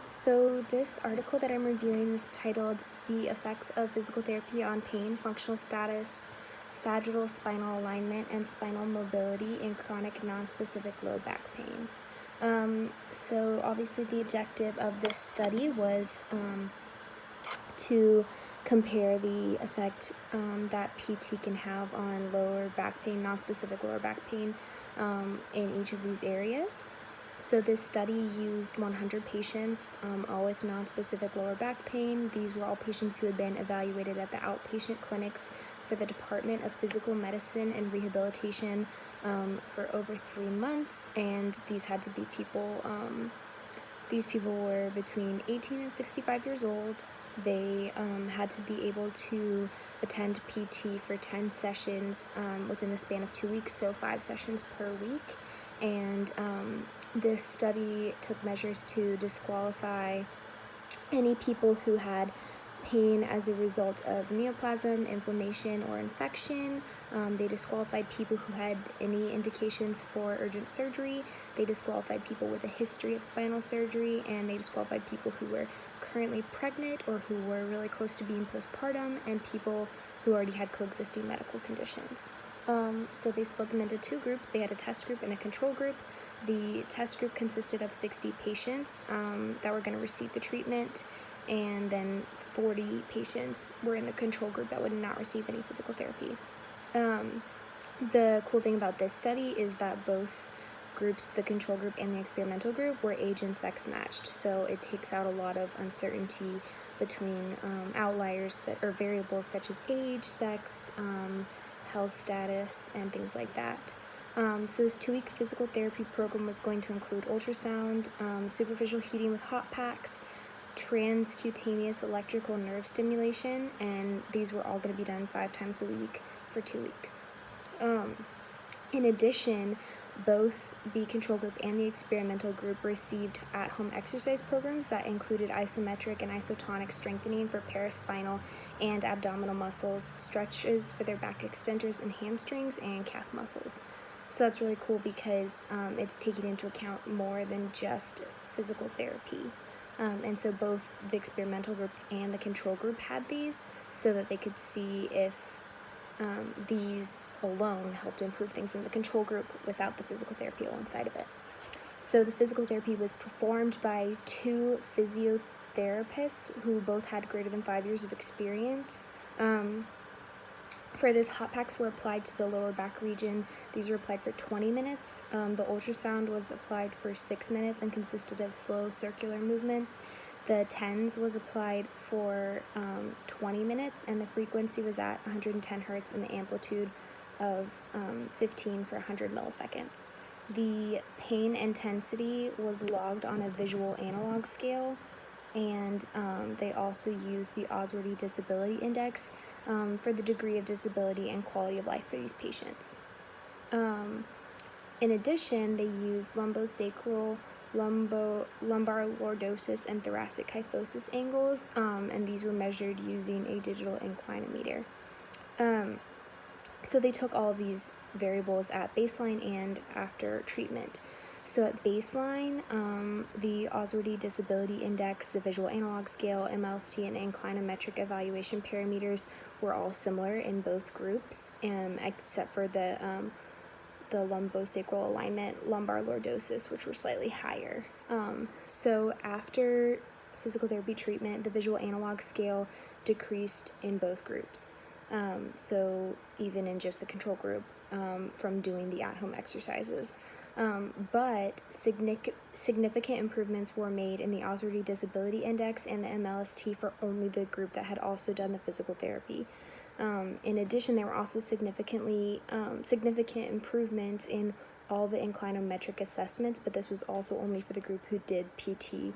So this article that I'm reviewing is titled The Effects of Physical Therapy on Pain, Functional Status, Sagittal Spinal Alignment, and Spinal Mobility in Chronic Nonspecific Low Back Pain. So obviously the objective of this study was to compare the effect that PT can have on lower back pain, nonspecific lower back pain in each of these areas. So this study used 100 patients, all with nonspecific lower back pain. These were all patients who had been evaluated at the outpatient clinics for the Department of Physical Medicine and Rehabilitation for over 3 months, and these had to be people, these people were between 18 and 65 years old. They had to be able to attend PT for 10 sessions within the span of 2 weeks, so 5 sessions per week. And this study took measures to disqualify any people who had pain as a result of neoplasm, inflammation, or infection. They disqualified people who had any indications for urgent surgery. They disqualified people with a history of spinal surgery, and they disqualified people who were currently pregnant or who were really close to being postpartum, and people who already had coexisting medical conditions. So they split them into 2 groups. They had a test group and a control group. The test group consisted of 60 patients that were going to receive the treatment, and then 40 patients were in the control group that would not receive any physical therapy. The cool thing about this study is that both groups, the control group and the experimental group, were age and sex matched, so it takes out a lot of uncertainty between outliers or variables such as age, sex, health status, and things like that. So this 2-week physical therapy program was going to include ultrasound, superficial heating with hot packs, transcutaneous electrical nerve stimulation, and these were all going to be done 5 times a week for 2 weeks. In addition, both the control group and the experimental group received at-home exercise programs that included isometric and isotonic strengthening for paraspinal and abdominal muscles, stretches for their back extensors and hamstrings, and calf muscles. So that's really cool because it's taking into account more than just physical therapy. And so both the experimental group and the control group had these so that they could see if these alone helped improve things in the control group without the physical therapy alongside of it. So the physical therapy was performed by 2 physiotherapists who both had greater than 5 years of experience. For this, hot packs were applied to the lower back region. These were applied for 20 minutes. The ultrasound was applied for 6 minutes and consisted of slow circular movements. The TENS was applied for 20 minutes, and the frequency was at 110 hertz and the amplitude of 15 for 100 milliseconds. The pain intensity was logged on a visual analog scale, and they also used the Oswordy Disability Index for the degree of disability and quality of life for these patients. In addition, they used lumbosacral, lumbar lordosis, and thoracic kyphosis angles, and these were measured using a digital inclinometer. So they took all of these variables at baseline and after treatment. So at baseline, the Oswordy Disability Index, the Visual Analog Scale, MLST, and inclinometric evaluation parameters were all similar in both groups, except for the lumbosacral alignment, lumbar lordosis, which were slightly higher. So after physical therapy treatment, the Visual Analog Scale decreased in both groups. So even in just the control group from doing the at-home exercises. But significant improvements were made in the Oswordy Disability Index and the MLST for only the group that had also done the physical therapy. In addition, there were also significant improvements in all the inclinometric assessments, but this was also only for the group who did PT.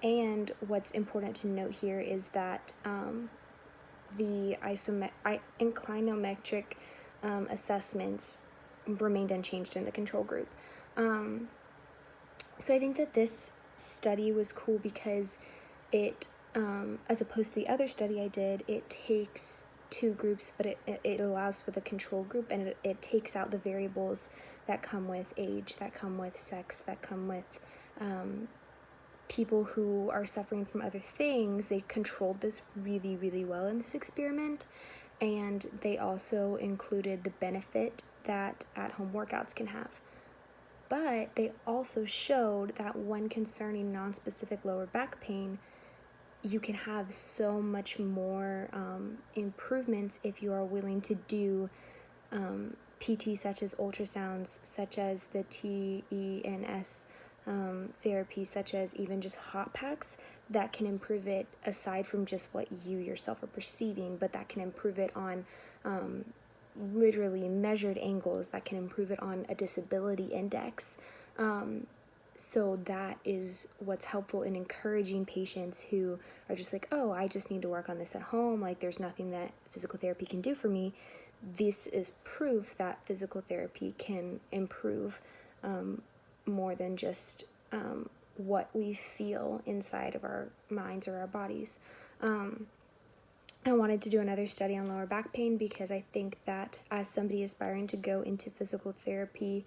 And what's important to note here is that the inclinometric assessments remained unchanged in the control group. So I think that this study was cool because it, as opposed to the other study I did, it takes 2 groups, but it allows for the control group, and it takes out the variables that come with age, that come with sex, that come with people who are suffering from other things, they controlled this really, really well in this experiment. And they also included the benefit that at-home workouts can have. But they also showed that when concerning non-specific lower back pain, you can have so much more improvements if you are willing to do PT, such as ultrasounds, such as the TENS therapy, such as even just hot packs, that can improve it aside from just what you yourself are perceiving, but that can improve it on literally measured angles, that can improve it on a disability index. So that is what's helpful in encouraging patients who are just like, oh, I just need to work on this at home, like there's nothing that physical therapy can do for me. This is proof that physical therapy can improve more than just what we feel inside of our minds or our bodies. I wanted to do another study on lower back pain because I think that as somebody aspiring to go into physical therapy,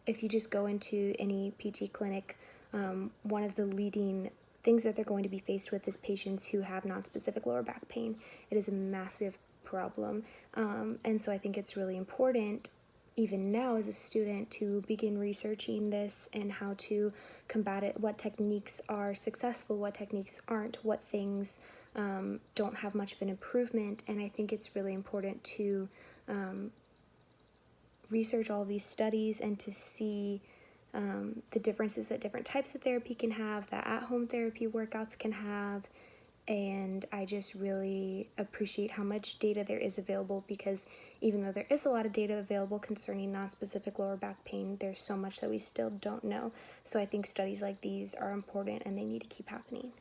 if you just go into any PT clinic, one of the leading things that they're going to be faced with is patients who have non-specific lower back pain. It is a massive problem, and so I think it's really important, even now as a student, to begin researching this and how to combat it, what techniques are successful, what techniques aren't, what things don't have much of an improvement. And I think it's really important to research all these studies and to see the differences that different types of therapy can have, that at-home therapy workouts can have. And I just really appreciate how much data there is available, because even though there is a lot of data available concerning non-specific lower back pain, there's so much that we still don't know. So I think studies like these are important and they need to keep happening.